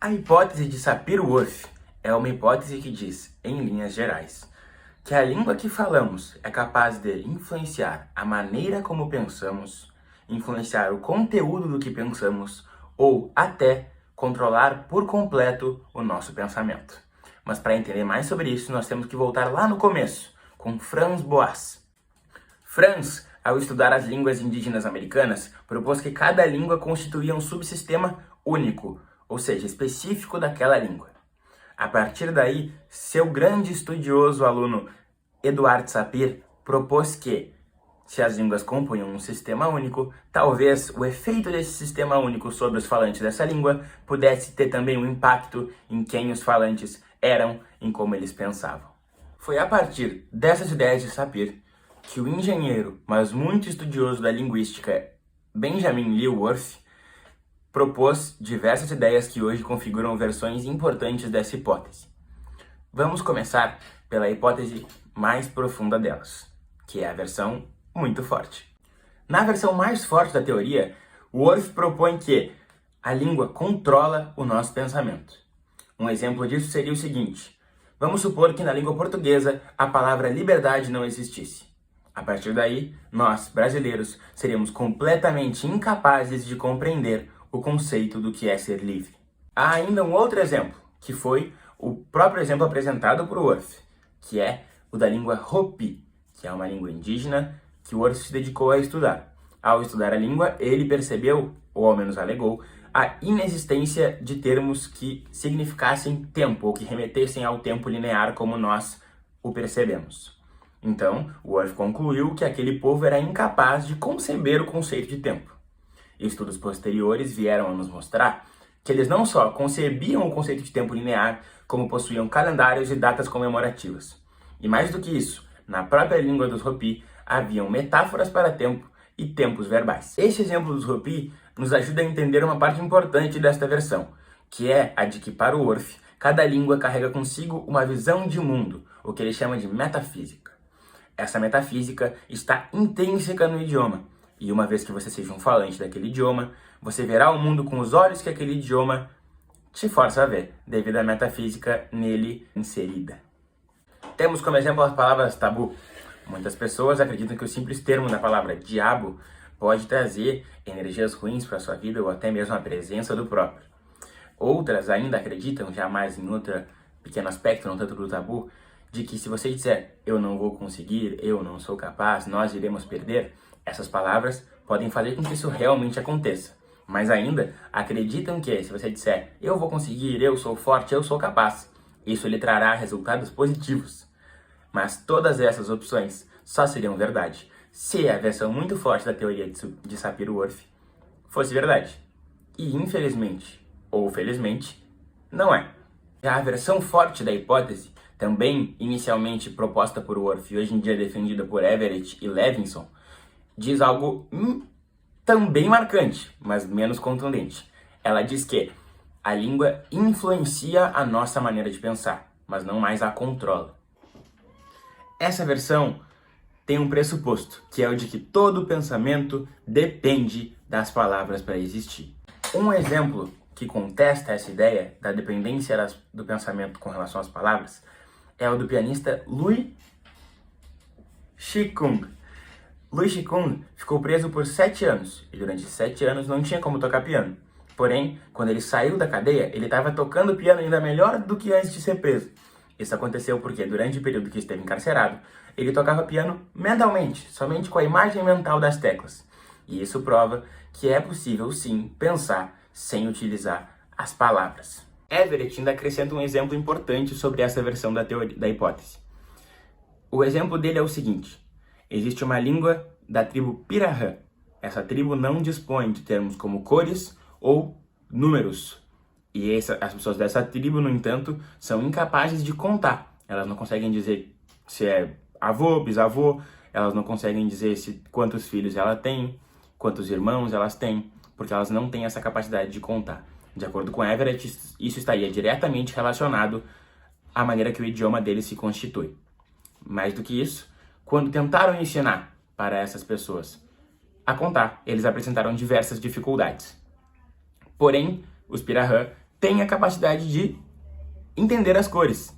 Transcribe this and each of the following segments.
A hipótese de Sapir-Whorf é uma hipótese que diz, em linhas gerais, que a língua que falamos é capaz de influenciar a maneira como pensamos, influenciar o conteúdo do que pensamos ou até controlar por completo o nosso pensamento. Mas para entender mais sobre isso, nós temos que voltar lá no começo, com Franz Boas. Franz, ao estudar as línguas indígenas americanas, propôs que cada língua constituía um subsistema único, ou seja, específico daquela língua. A partir daí, seu grande estudioso aluno Eduard Sapir propôs que, se as línguas compunham um sistema único, talvez o efeito desse sistema único sobre os falantes dessa língua pudesse ter também um impacto em quem os falantes eram, em como eles pensavam. Foi a partir dessas ideias de Sapir que o engenheiro, mas muito estudioso da linguística, Benjamin Lee Whorf, propôs diversas ideias que hoje configuram versões importantes dessa hipótese. Vamos começar pela hipótese mais profunda delas, que é a versão muito forte. Na versão mais forte da teoria, Whorf propõe que a língua controla o nosso pensamento. Um exemplo disso seria o seguinte: vamos supor que na língua portuguesa a palavra liberdade não existisse. A partir daí, nós, brasileiros, seríamos completamente incapazes de compreender o conceito do que é ser livre. Há ainda um outro exemplo, que foi o próprio exemplo apresentado por Whorf, que é o da língua Hopi, que é uma língua indígena que Whorf se dedicou a estudar. Ao estudar a língua, ele percebeu, ou ao menos alegou, a inexistência de termos que significassem tempo, ou que remetessem ao tempo linear como nós o percebemos. Então, Whorf concluiu que aquele povo era incapaz de conceber o conceito de tempo. Estudos posteriores vieram a nos mostrar que eles não só concebiam o conceito de tempo linear, como possuíam calendários e datas comemorativas. E mais do que isso, na própria língua dos Hopi, haviam metáforas para tempo e tempos verbais. Esse exemplo dos Hopi nos ajuda a entender uma parte importante desta versão, que é a de que, para o Whorf, cada língua carrega consigo uma visão de mundo, o que ele chama de metafísica. Essa metafísica está intrínseca no idioma, e uma vez que você seja um falante daquele idioma, você verá o mundo com os olhos que aquele idioma te força a ver, devido à metafísica nele inserida. Temos como exemplo as palavras tabu. Muitas pessoas acreditam que o simples termo da palavra diabo pode trazer energias ruins para a sua vida ou até mesmo a presença do próprio. Outras ainda acreditam, já mais em outro pequeno aspecto, não tanto do tabu, de que se você disser eu não vou conseguir, eu não sou capaz, nós iremos perder, essas palavras podem fazer com que isso realmente aconteça. Mas ainda acreditam que se você disser eu vou conseguir, eu sou forte, eu sou capaz, isso lhe trará resultados positivos. Mas todas essas opções só seriam verdade se a versão muito forte da teoria de Sapir-Whorf fosse verdade. E infelizmente, ou felizmente, não é. Já a versão forte da hipótese, também inicialmente proposta por Whorf e hoje em dia defendida por Everett e Levinson, diz algo também marcante, mas menos contundente. Ela diz que a língua influencia a nossa maneira de pensar, mas não mais a controla. Essa versão tem um pressuposto, que é o de que todo pensamento depende das palavras para existir. Um exemplo que contesta essa ideia da dependência do pensamento com relação às palavras é o do pianista Louis Shikung. Louis Shikung ficou preso por 7 anos e durante 7 anos não tinha como tocar piano. Porém, quando ele saiu da cadeia, ele estava tocando piano ainda melhor do que antes de ser preso. Isso aconteceu porque durante o período que esteve encarcerado, ele tocava piano mentalmente, somente com a imagem mental das teclas. E isso prova que é possível sim pensar sem utilizar as palavras. Everett ainda acrescenta um exemplo importante sobre essa versão da hipótese. O exemplo dele é o seguinte: existe uma língua da tribo Pirahã. Essa tribo não dispõe de termos como cores ou números. E as pessoas dessa tribo, no entanto, são incapazes de contar. Elas não conseguem dizer se é avô, bisavô, elas não conseguem dizer quantos filhos ela tem, quantos irmãos elas têm, porque elas não têm essa capacidade de contar. De acordo com Everett, isso estaria diretamente relacionado à maneira que o idioma deles se constitui. Mais do que isso, quando tentaram ensinar para essas pessoas a contar, eles apresentaram diversas dificuldades. Porém, os Pirahã tem a capacidade de entender as cores,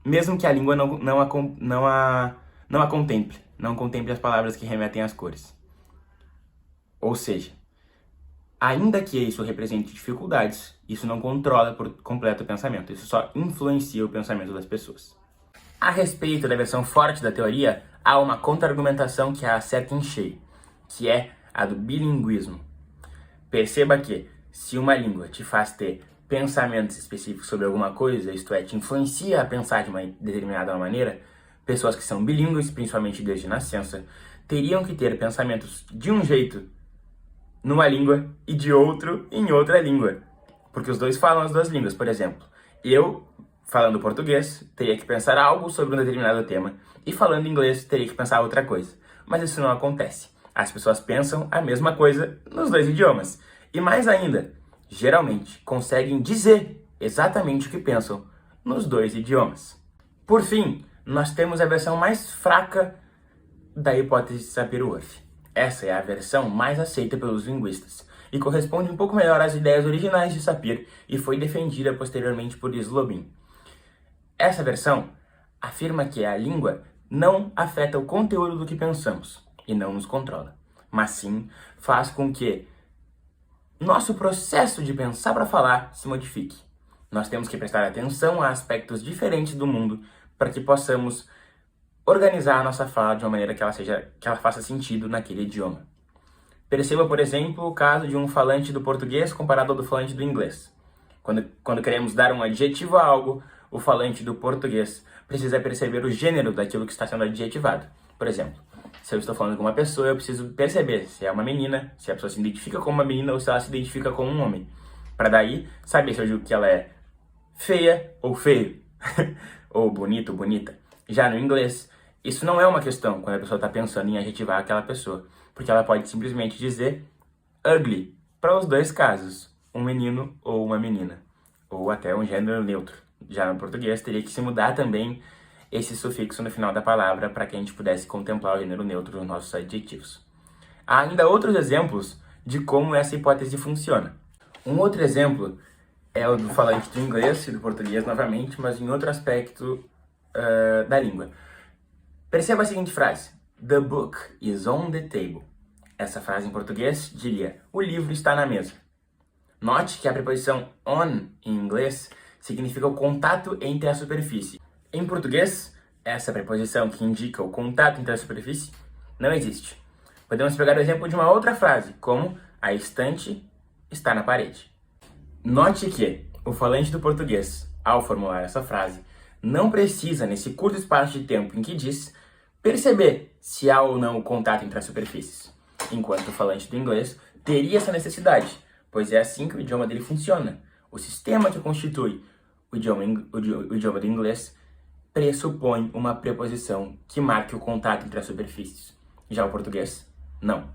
mesmo que a língua não a contemple, não contemple as palavras que remetem às cores. Ou seja, ainda que isso represente dificuldades, isso não controla por completo o pensamento, isso só influencia o pensamento das pessoas. A respeito da versão forte da teoria, há uma contra-argumentação que a acerta em cheio, que é a do bilinguismo. Perceba que, se uma língua te faz ter pensamentos específicos sobre alguma coisa, isto é, te influencia a pensar de uma determinada maneira, pessoas que são bilíngues, principalmente desde nascença, teriam que ter pensamentos de um jeito numa língua e de outro em outra língua. Porque os dois falam as duas línguas. Por exemplo, eu, falando português, teria que pensar algo sobre um determinado tema, e falando inglês, teria que pensar outra coisa. Mas isso não acontece. As pessoas pensam a mesma coisa nos dois idiomas. E mais ainda, geralmente conseguem dizer exatamente o que pensam nos dois idiomas. Por fim, nós temos a versão mais fraca da hipótese de Sapir-Whorf. Essa é a versão mais aceita pelos linguistas e corresponde um pouco melhor às ideias originais de Sapir e foi defendida posteriormente por Slobin. Essa versão afirma que a língua não afeta o conteúdo do que pensamos e não nos controla, mas sim faz com que nosso processo de pensar para falar se modifique. Nós temos que prestar atenção a aspectos diferentes do mundo para que possamos organizar a nossa fala de uma maneira que ela faça sentido naquele idioma. Perceba, por exemplo, o caso de um falante do português comparado ao do falante do inglês. Quando queremos dar um adjetivo a algo, o falante do português precisa perceber o gênero daquilo que está sendo adjetivado. Por exemplo, se eu estou falando com uma pessoa, eu preciso perceber se é uma menina, se a pessoa se identifica como uma menina ou se ela se identifica como um homem. Para daí saber se eu digo que ela é feia ou feio, ou bonito ou bonita. Já no inglês, isso não é uma questão quando a pessoa está pensando em adjetivar aquela pessoa, porque ela pode simplesmente dizer ugly para os dois casos, um menino ou uma menina, ou até um gênero neutro. Já no português, teria que se mudar também esse sufixo no final da palavra para que a gente pudesse contemplar o gênero neutro nos nossos adjetivos. Há ainda outros exemplos de como essa hipótese funciona. Um outro exemplo é o do falante do inglês e do português novamente, mas em outro aspecto da língua. Perceba a seguinte frase: The book is on the table. Essa frase em português diria: o livro está na mesa. Note que a preposição on em inglês significa o contato entre a superfície. Em português, essa preposição que indica o contato entre a superfície não existe. Podemos pegar o exemplo de uma outra frase, como a estante está na parede. Note que o falante do português, ao formular essa frase, não precisa, nesse curto espaço de tempo em que diz, perceber se há ou não o contato entre as superfícies, enquanto o falante do inglês teria essa necessidade, pois é assim que o idioma dele funciona. O sistema que constitui o idioma do inglês pressupõe uma preposição que marque o contato entre as superfícies. Já o português, não.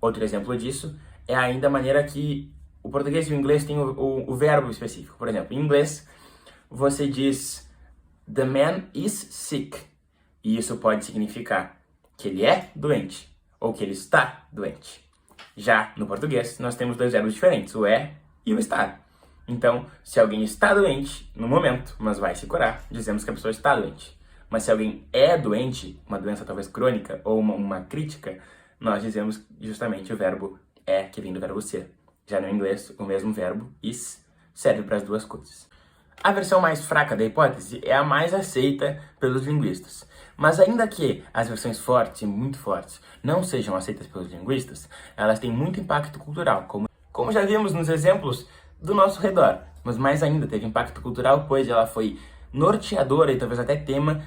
Outro exemplo disso é ainda a maneira que o português e o inglês têm o verbo específico. Por exemplo, em inglês, você diz the man is sick. E isso pode significar que ele é doente ou que ele está doente. Já no português, nós temos dois verbos diferentes, o é e o estar. Então, se alguém está doente no momento, mas vai se curar, dizemos que a pessoa está doente. Mas se alguém é doente, uma doença talvez crônica ou uma crítica, nós dizemos justamente o verbo é, que vem do verbo ser. Já no inglês, o mesmo verbo is serve para as duas coisas. A versão mais fraca da hipótese é a mais aceita pelos linguistas. Mas ainda que as versões fortes e muito fortes não sejam aceitas pelos linguistas, elas têm muito impacto cultural, como já vimos nos exemplos do nosso redor. Mas mais ainda teve impacto cultural, pois ela foi norteadora e talvez até tema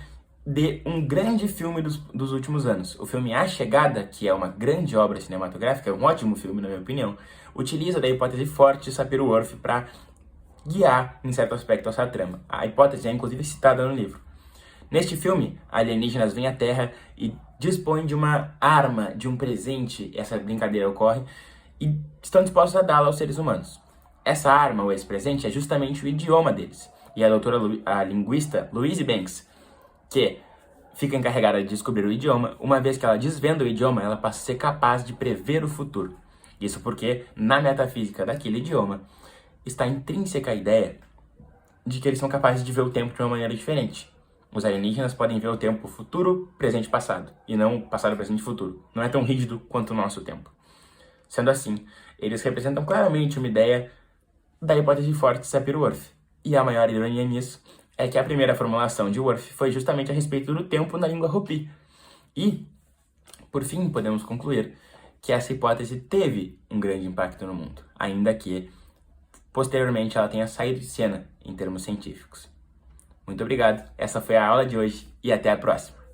de um grande filme dos últimos anos. O filme A Chegada, que é uma grande obra cinematográfica, é um ótimo filme na minha opinião, utiliza da hipótese forte de Sapir-Whorf para guiar, em certo aspecto, essa trama. A hipótese é inclusive citada no livro. Neste filme, alienígenas vêm à Terra e dispõem de uma arma, de um presente, essa brincadeira ocorre, e estão dispostos a dá-la aos seres humanos. Essa arma, ou esse presente, é justamente o idioma deles. E a linguista Louise Banks, que fica encarregada de descobrir o idioma, uma vez que ela desvenda o idioma, ela passa a ser capaz de prever o futuro. Isso porque, na metafísica daquele idioma, está intrínseca a ideia de que eles são capazes de ver o tempo de uma maneira diferente. Os alienígenas podem ver o tempo futuro, presente e passado, e não passado, presente e futuro. Não é tão rígido quanto o nosso tempo. Sendo assim, eles representam claramente uma ideia da hipótese forte de Sapir-Whorf. E a maior ironia nisso é que a primeira formulação de Whorf foi justamente a respeito do tempo na língua Hopi. E, por fim, podemos concluir que essa hipótese teve um grande impacto no mundo, ainda que, posteriormente, ela tenha saído de cena em termos científicos. Muito obrigado, essa foi a aula de hoje e até a próxima!